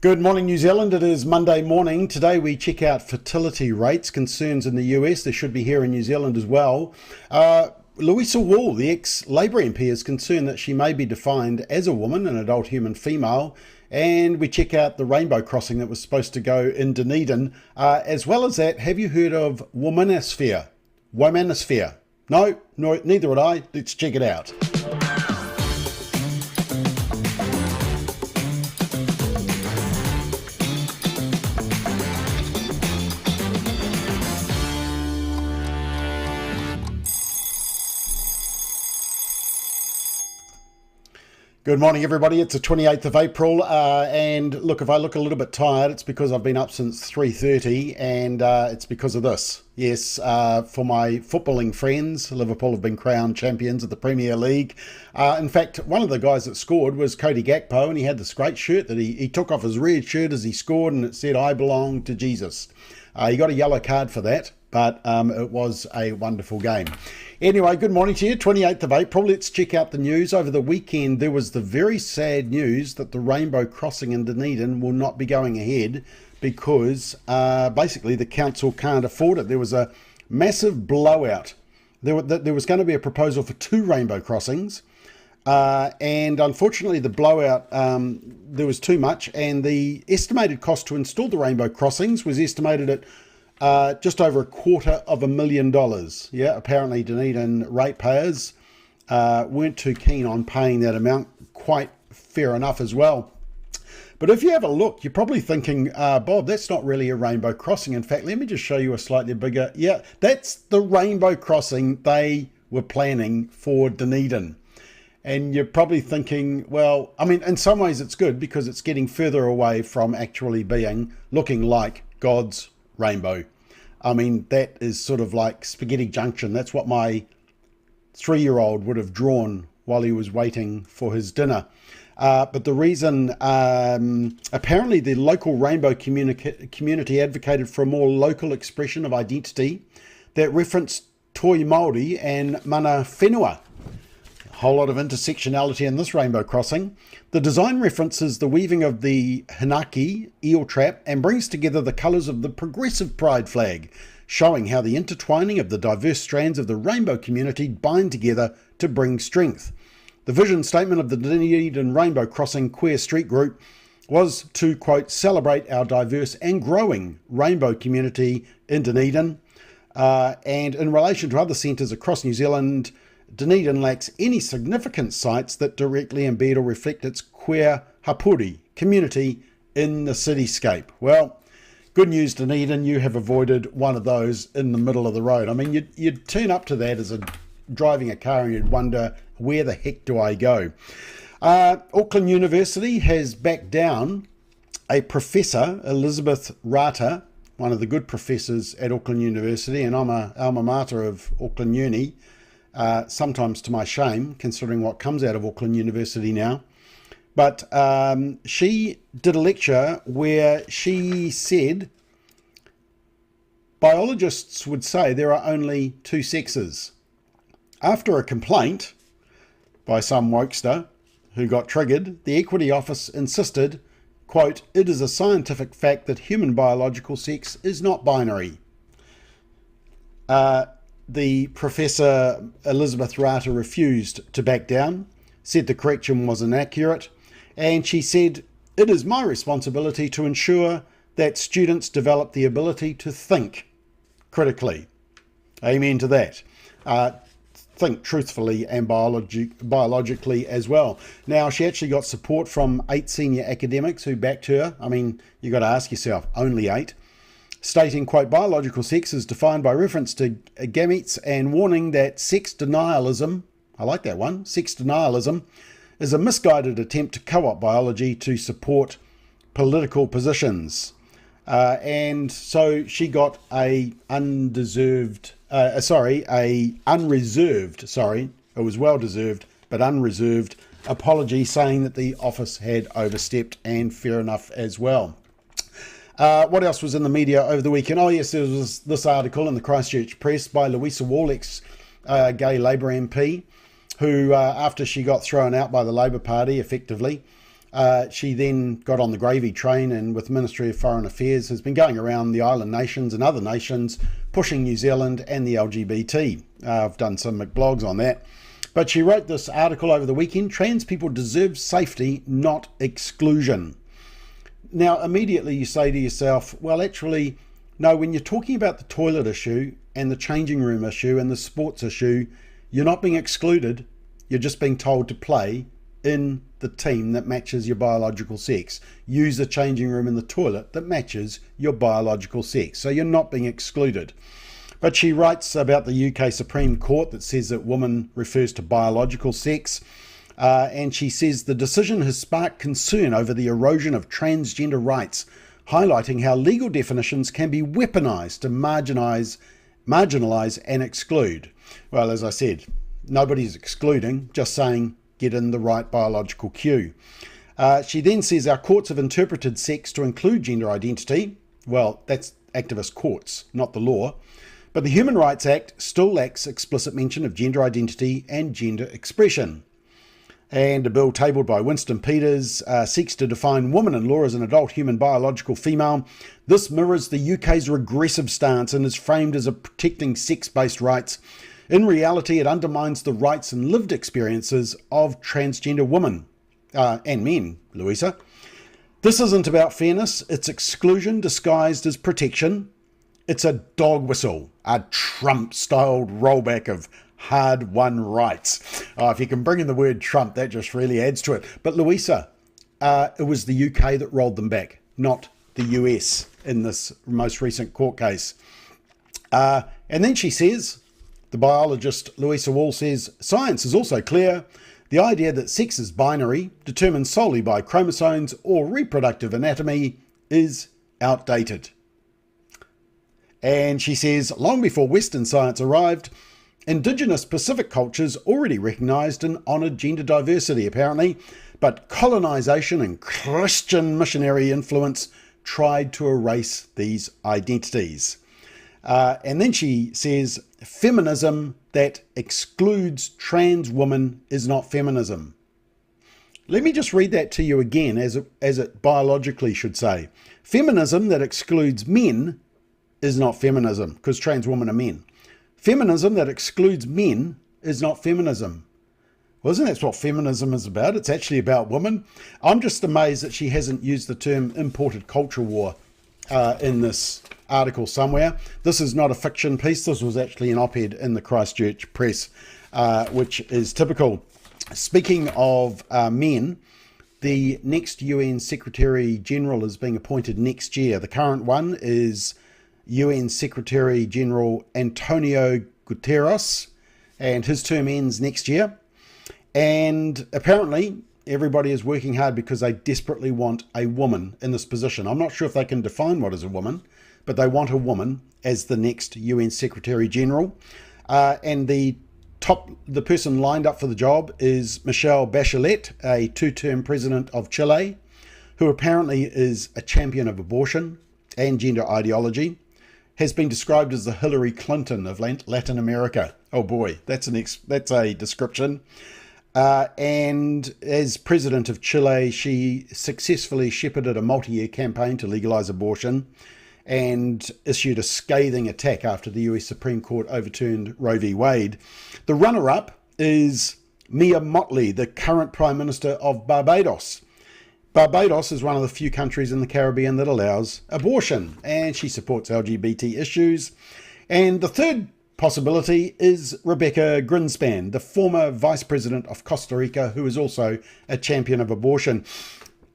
Good morning, New Zealand. It is Monday morning. Today we check out fertility rates, concerns in the US. They should be here in New Zealand as well. Louisa Wall, the ex-Labour MP, is concerned that she may be defined as a woman, an adult human female. And we check out the rainbow crossing that was supposed to go in Dunedin. As well as that, have you heard of Womanosphere? Womanosphere? No, neither would I. Let's check it out. Good morning, everybody. It's the 28th of April, and look, if I look a little bit tired, it's because I've been up since 3:30, and it's because of this. Yes, for my footballing friends, Liverpool have been crowned champions of the Premier League. In fact, one of the guys that scored was Cody Gakpo, and he had this great shirt that he took off his red shirt as he scored, and it said, "I belong to Jesus." He got a yellow card for that, but it was a wonderful game. Anyway, good morning to you, 28th of April. Let's check out the news. Over the weekend, there was the very sad news that the rainbow crossing in Dunedin will not be going ahead because basically the council can't afford it. There was a massive blowout. There was going to be a proposal for 2 rainbow crossings, and unfortunately the blowout, there was too much, and the estimated cost to install the rainbow crossings was estimated at just over $250,000. Yeah, apparently Dunedin ratepayers weren't too keen on paying that amount. Quite fair enough as well. But if you have a look, you're probably thinking, Bob, that's not really a rainbow crossing. In fact, let me just show you a slightly bigger. Yeah, that's the rainbow crossing they were planning for Dunedin. And you're probably thinking, well, I mean, in some ways it's good because it's getting further away from actually looking like God's rainbow. I mean, that is sort of like Spaghetti Junction. That's what my 3-year-old would have drawn while he was waiting for his dinner. But the reason, apparently the local rainbow community advocated for a more local expression of identity that referenced Toi Māori and mana whenua. Whole lot of intersectionality in this rainbow crossing. The design references the weaving of the hinaki eel trap and brings together the colours of the progressive pride flag, showing how the intertwining of the diverse strands of the rainbow community bind together to bring strength. The vision statement of the Dunedin Rainbow Crossing Queer Street Group was to, quote, celebrate our diverse and growing rainbow community in Dunedin. And in relation to other centres across New Zealand, Dunedin lacks any significant sites that directly embed or reflect its queer hapuri community in the cityscape. Well, good news, Dunedin, you have avoided one of those in the middle of the road. I mean, you'd turn up to that as driving a car and you'd wonder, where the heck do I go? Auckland University has backed down a professor, Elizabeth Rata, one of the good professors at Auckland University, and I'm a alma mater of Auckland Uni. Sometimes to my shame, considering what comes out of Auckland University now. But she did a lecture where she said biologists would say there are only 2 sexes. After a complaint by some wokester who got triggered, the Equity Office insisted, quote, it is a scientific fact that human biological sex is not binary. The Professor Elizabeth Rata refused to back down, said the correction was inaccurate, and she said, it is my responsibility to ensure that students develop the ability to think critically. Amen to that. Think truthfully and biologically as well. Now, she actually got support from 8 senior academics who backed her. I mean, you got to ask yourself, only 8. Stating, quote, biological sex is defined by reference to gametes and warning that sex denialism, I like that one, sex denialism, is a misguided attempt to co-opt biology to support political positions. And so she got it was well-deserved, but unreserved apology saying that the office had overstepped, and fair enough as well. What else was in the media over the weekend? Oh yes, there was this article in the Christchurch Press by Louisa Wall, ex-gay Labour MP, who after she got thrown out by the Labour Party effectively, She then got on the gravy train and with Ministry of Foreign Affairs has been going around the island nations and other nations pushing New Zealand and the LGBT. I've done some blogs on that. But she wrote this article over the weekend, Trans People Deserve Safety, Not Exclusion. Now, immediately you say to yourself, well, actually, no, when you're talking about the toilet issue and the changing room issue and the sports issue, you're not being excluded. You're just being told to play in the team that matches your biological sex. Use the changing room and the toilet that matches your biological sex. So you're not being excluded. But she writes about the UK Supreme Court that says that woman refers to biological sex. And she says the decision has sparked concern over the erosion of transgender rights, highlighting how legal definitions can be weaponized to marginalize and exclude. Well, as I said, nobody's excluding, just saying get in the right biological queue. She then says our courts have interpreted sex to include gender identity. Well, that's activist courts, not the law. But the Human Rights Act still lacks explicit mention of gender identity and gender expression. And a bill tabled by Winston Peters seeks to define woman in law as an adult human biological female. This mirrors the UK's regressive stance and is framed as a protecting sex-based rights. In reality, it undermines the rights and lived experiences of transgender women and men, Louisa. This isn't about fairness, it's exclusion disguised as protection. It's a dog whistle, a Trump-styled rollback of hard-won rights. If you can bring in the word Trump, that just really adds to it. But Louisa, it was the UK that rolled them back, not the US in this most recent court case. And then she says, the biologist Louisa Wall says, science is also clear. The idea that sex is binary, determined solely by chromosomes or reproductive anatomy, is outdated. And she says, long before Western science arrived, Indigenous Pacific cultures already recognised and honoured gender diversity, apparently, but colonisation and Christian missionary influence tried to erase these identities. And then she says, feminism that excludes trans women is not feminism. Let me just read that to you again, as it biologically should say. Feminism that excludes men is not feminism, because trans women are men. Feminism that excludes men is not feminism. Well, isn't that what feminism is about? It's actually about women. I'm just amazed that she hasn't used the term imported culture war in this article somewhere. This is not a fiction piece. This was actually an op-ed in the Christchurch Press, which is typical. Speaking of men, the next UN Secretary General is being appointed next year. The current one is UN Secretary General Antonio Guterres, and his term ends next year. And apparently everybody is working hard because they desperately want a woman in this position. I'm not sure if they can define what is a woman, but they want a woman as the next UN Secretary General. And the person lined up for the job is Michelle Bachelet, a two-term president of Chile, who apparently is a champion of abortion and gender ideology. Has been described as the Hillary Clinton of Latin America. Oh boy, that's a description. And as president of Chile, she successfully shepherded a multi-year campaign to legalise abortion and issued a scathing attack after the US Supreme Court overturned Roe v. Wade. The runner-up is Mia Mottley, the current Prime Minister of Barbados. Barbados is one of the few countries in the Caribbean that allows abortion, and she supports LGBT issues. And the third possibility is Rebecca Greenspan, the former Vice President of Costa Rica, who is also a champion of abortion.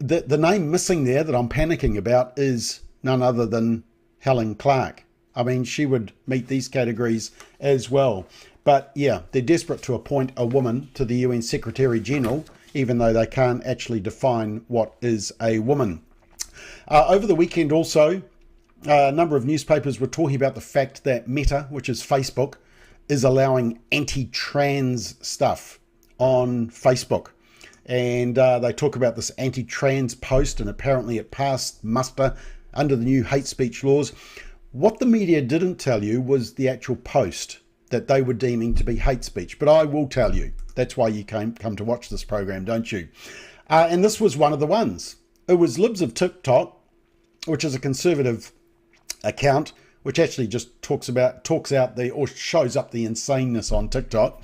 The name missing there that I'm panicking about is none other than Helen Clark. I mean, she would meet these categories as well. But yeah, they're desperate to appoint a woman to the UN Secretary General, even though they can't actually define what is a woman. Over the weekend also, a number of newspapers were talking about the fact that Meta, which is Facebook, is allowing anti-trans stuff on Facebook. And they talk about this anti-trans post, and apparently it passed muster under the new hate speech laws. What the media didn't tell you was the actual post that they were deeming to be hate speech. But I will tell you. That's why you come to watch this program, don't you? And this was one of the ones. It was Libs of TikTok, which is a conservative account, which actually just talks out or shows up the insaneness on TikTok.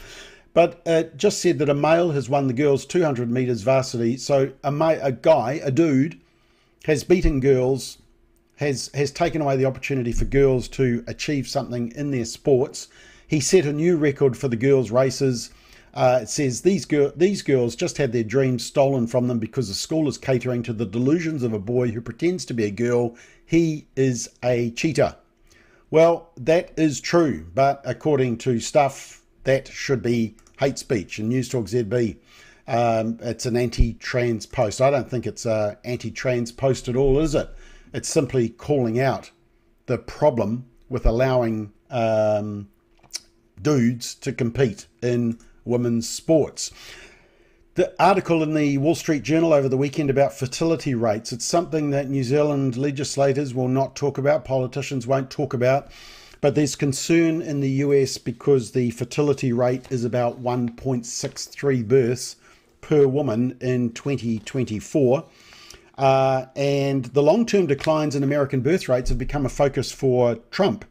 But it just said that a male has won the girls' 200 meters varsity. So a dude, has beaten girls, has taken away the opportunity for girls to achieve something in their sports. He set a new record for the girls' races. It says these girls just had their dreams stolen from them because the school is catering to the delusions of a boy who pretends to be a girl. He is a cheater. Well, that is true, but according to Stuff, that should be hate speech. And News Talk ZB, it's an anti-trans post. I don't think it's an anti-trans post at all, is it? It's simply calling out the problem with allowing dudes to compete in women's sports. The article in the Wall Street Journal over the weekend about fertility rates, it's something that New Zealand legislators will not talk about, politicians won't talk about, but there's concern in the US because the fertility rate is about 1.63 births per woman in 2024. And the long-term declines in American birth rates have become a focus for Trump.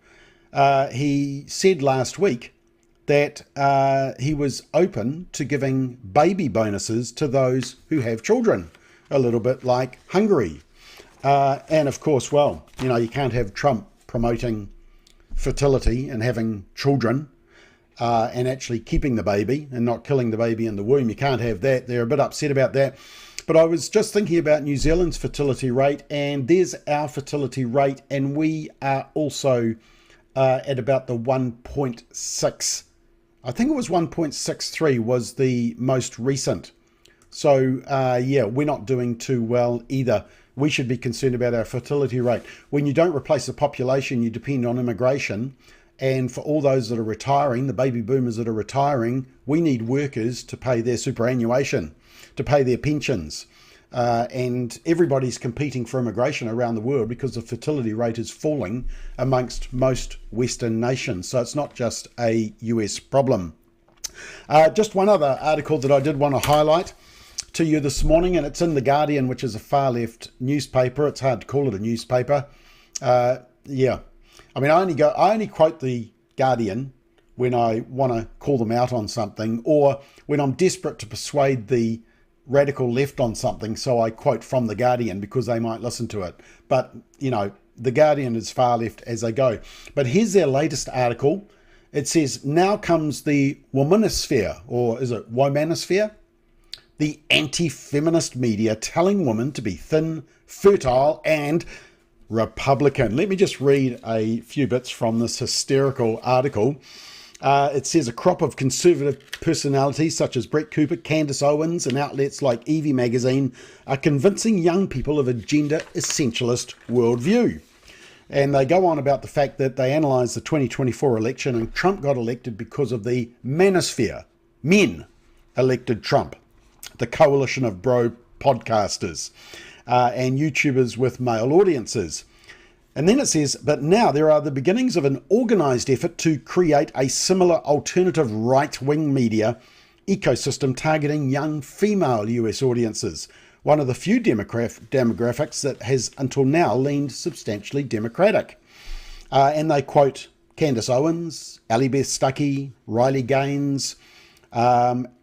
He said last week that he was open to giving baby bonuses to those who have children, a little bit like Hungary. And of course, well, you can't have Trump promoting fertility and having children and actually keeping the baby and not killing the baby in the womb. You can't have that. They're a bit upset about that. But I was just thinking about New Zealand's fertility rate, and there's our fertility rate, and we are also at about the 1.6. I think it was 1.63 was the most recent. So, yeah, we're not doing too well either. We should be concerned about our fertility rate. When you don't replace the population, you depend on immigration. And for all those that are retiring, the baby boomers that are retiring, we need workers to pay their superannuation, to pay their pensions. And everybody's competing for immigration around the world because the fertility rate is falling amongst most Western nations. So it's not just a US problem. Just one other article that I did want to highlight to you this morning, and it's in The Guardian, which is a far-left newspaper. It's hard to call it a newspaper. Yeah. I mean, I only quote The Guardian when I want to call them out on something, or when I'm desperate to persuade the radical left on something, so I quote from The Guardian because they might listen to it. But, The Guardian is far left as they go. But here's their latest article. It says, now comes the Womanosphere, or is it Womanosphere? The anti-feminist media telling women to be thin, fertile, and Republican. Let me just read a few bits from this hysterical article. It says a crop of conservative personalities such as Brett Cooper, Candace Owens, and outlets like Evie magazine are convincing young people of a gender essentialist worldview. And they go on about the fact that they analysed the 2024 election and Trump got elected because of the manosphere. Men elected Trump. The coalition of bro podcasters and YouTubers with male audiences. And then it says, but now there are the beginnings of an organised effort to create a similar alternative right-wing media ecosystem targeting young female US audiences, one of the few demographics that has until now leaned substantially Democratic. And they quote Candace Owens, Ally Beth Stuckey, Riley Gaines.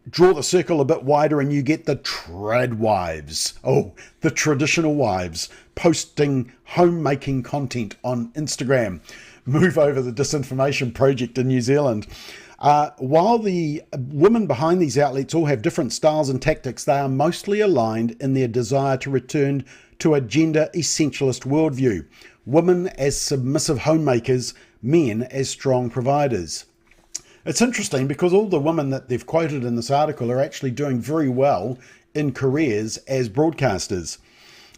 Draw the circle a bit wider and you get the trad wives. Oh, the traditional wives posting homemaking content on Instagram. Move over the disinformation project in New Zealand. While the women behind these outlets all have different styles and tactics, they are mostly aligned in their desire to return to a gender essentialist worldview. Women as submissive homemakers, men as strong providers. It's interesting because all the women that they've quoted in this article are actually doing very well in careers as broadcasters.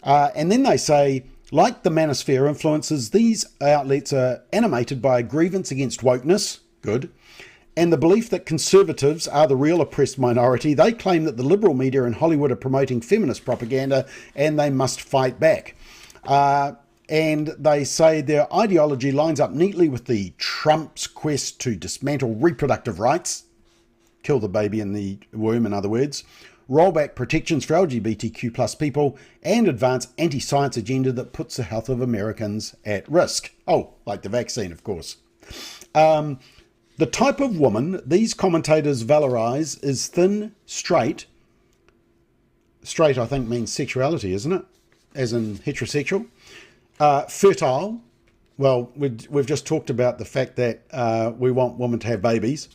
And then they say, like the manosphere influences, these outlets are animated by a grievance against wokeness, good, and the belief that conservatives are the real oppressed minority. They claim that the liberal media in Hollywood are promoting feminist propaganda and they must fight back. And they say their ideology lines up neatly with the Trump's quest to dismantle reproductive rights, kill the baby in the womb, in other words, roll back protections for LGBTQ plus people, and advance anti-science agenda that puts the health of Americans at risk. Oh, like the vaccine, of course. The type of woman these commentators valorize is thin, straight. Straight, I think, means sexuality, isn't it? As in heterosexual. Fertile. Well, we've just talked about the fact that we want women to have babies.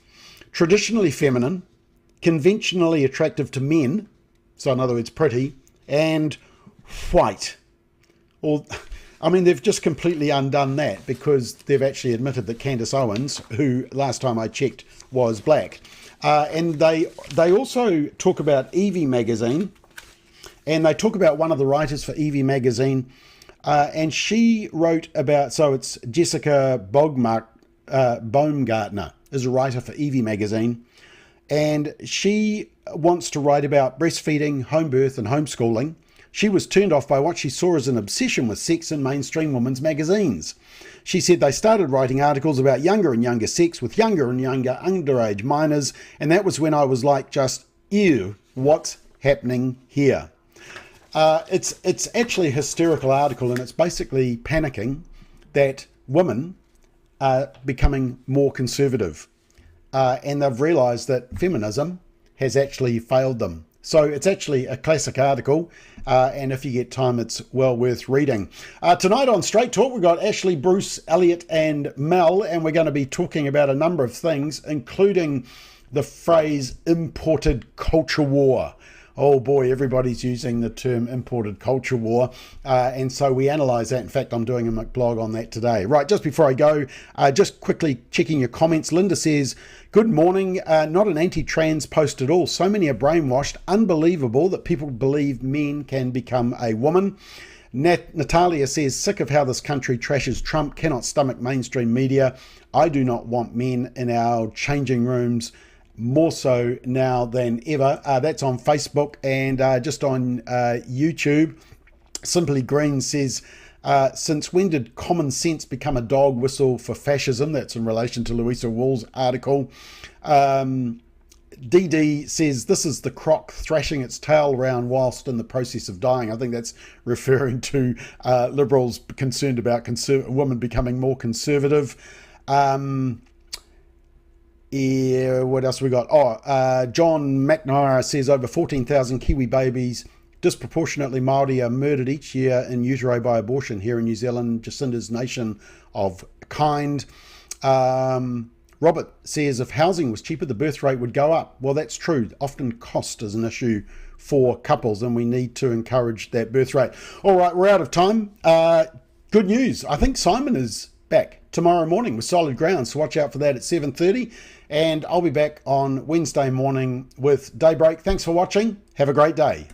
Traditionally feminine. Conventionally attractive to men. So in other words, pretty. And white. Or, I mean, they've just completely undone that because they've actually admitted that Candace Owens, who last time I checked was black. And they also talk about Evie magazine. And they talk about one of the writers for Evie magazine. And she wrote about, so it's Jessica Baumgartner is a writer for Evie magazine. And she wants to write about breastfeeding, home birth and homeschooling. She was turned off by what she saw as an obsession with sex in mainstream women's magazines. She said they started writing articles about younger and younger sex with younger and younger underage minors. And that was when I was like, just, ew, what's happening here? It's actually a hysterical article, and it's basically panicking that women are becoming more conservative. And they've realised that feminism has actually failed them. So it's actually a classic article, and if you get time, it's well worth reading. Tonight on Straight Talk, we've got Ashley, Bruce, Elliot and Mel, and we're going to be talking about a number of things, including the phrase imported culture war. Oh boy, everybody's using the term imported culture war. And so we analyse that. In fact, I'm doing a McBlog on that today. Right, just before I go, just quickly checking your comments. Linda says, good morning. Not an anti-trans post at all. So many are brainwashed. Unbelievable that people believe men can become a woman. Natalia says, sick of how this country trashes Trump, cannot stomach mainstream media. I do not want men in our changing rooms, more so now than ever. That's on Facebook, and just on YouTube. Simply Green says, since when did common sense become a dog whistle for fascism? That's in relation to Louisa Wall's article. DD says, this is the croc thrashing its tail around whilst in the process of dying. I think that's referring to Liberals concerned about women becoming more conservative. Yeah, what else we got? John McNamara says over 14,000 Kiwi babies, disproportionately Māori, are murdered each year in utero by abortion here in New Zealand. Jacinda's nation of kind. Robert says if housing was cheaper, the birth rate would go up. Well, that's true. Often cost is an issue for couples, and we need to encourage that birth rate. All right, we're out of time. Good news. I think Simon is back tomorrow morning with Solid Ground, so watch out for that at 7:30, and I'll be back on Wednesday morning with Daybreak. Thanks for watching. Have a great day.